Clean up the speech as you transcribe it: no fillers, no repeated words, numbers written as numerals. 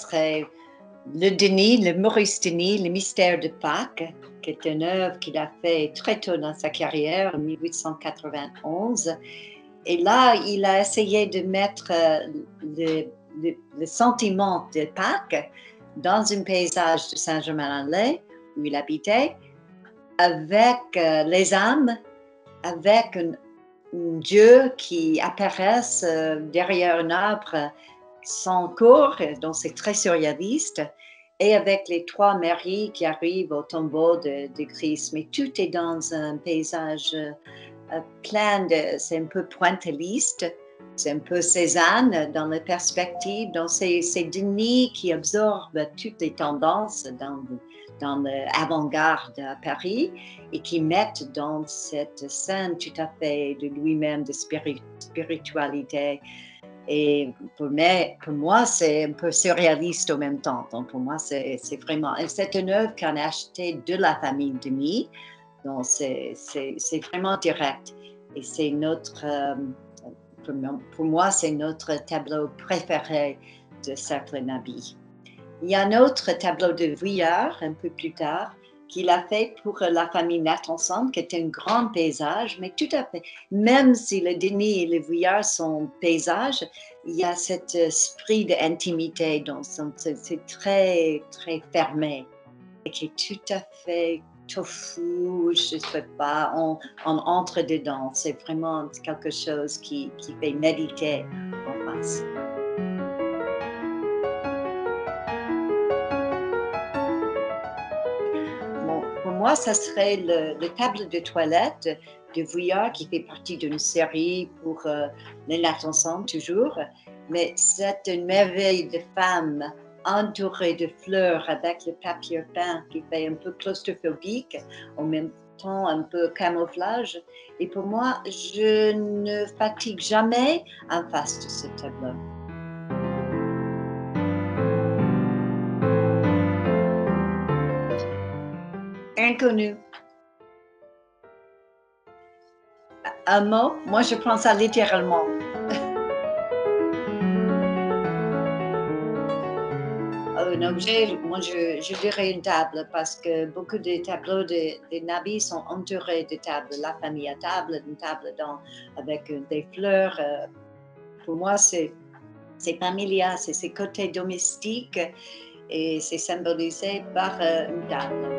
serait le Denis, le Maurice Denis, le mystère de Pâques, qui est une œuvre qu'il a fait très tôt dans sa carrière, en 1891. Et là, il a essayé de mettre le sentiment de Pâques dans un paysage de Saint-Germain-en-Laye, où il habitait, avec les âmes, avec un Dieu qui apparaît derrière un arbre sans corps, donc c'est très surréaliste, et avec les trois Maries qui arrivent au tombeau de Christ. Mais tout est dans un paysage plein de, c'est un peu pointilliste, c'est un peu Cézanne dans la perspective, donc c'est Denis qui absorbe toutes les tendances dans l'avant-garde à Paris et qui mettent dans cette scène tout à fait de lui-même, de spiritualité. Et pour moi, c'est un peu surréaliste en même temps. Donc pour moi, c'est vraiment, c'est une œuvre qu'on a achetée de la famille Denis. Donc c'est vraiment direct. Et c'est notre, pour moi, c'est notre tableau préféré de Cercle Nabis. Il y a un autre tableau de Vuillard, un peu plus tard, qu'il a fait pour la famille Nathanson, qui est un grand paysage, mais tout à fait, même si le Denis et le Vuillard sont paysages, il y a cet esprit d'intimité, donc c'est très, très fermé, et qui est tout à fait tofu, je ne sais pas, on entre dedans, c'est vraiment quelque chose qui fait méditer en face. Bon, pour moi, ça serait le tableau de toilette de Vuillard qui fait partie d'une série pour les Nathanson toujours. Mais c'est une merveille de femme entourée de fleurs avec le papier peint qui fait un peu claustrophobique, en même temps un peu camouflage. Et pour moi, je ne fatigue jamais en face de ce tableau. Inconnu. Un mot, moi je prends ça littéralement. Un objet, moi je dirais une table parce que beaucoup des tableaux des nabis sont entourés de tables. La famille à table, une table avec des fleurs. Pour moi, c'est familial, c'est ses côtés domestiques et c'est symbolisé par une table.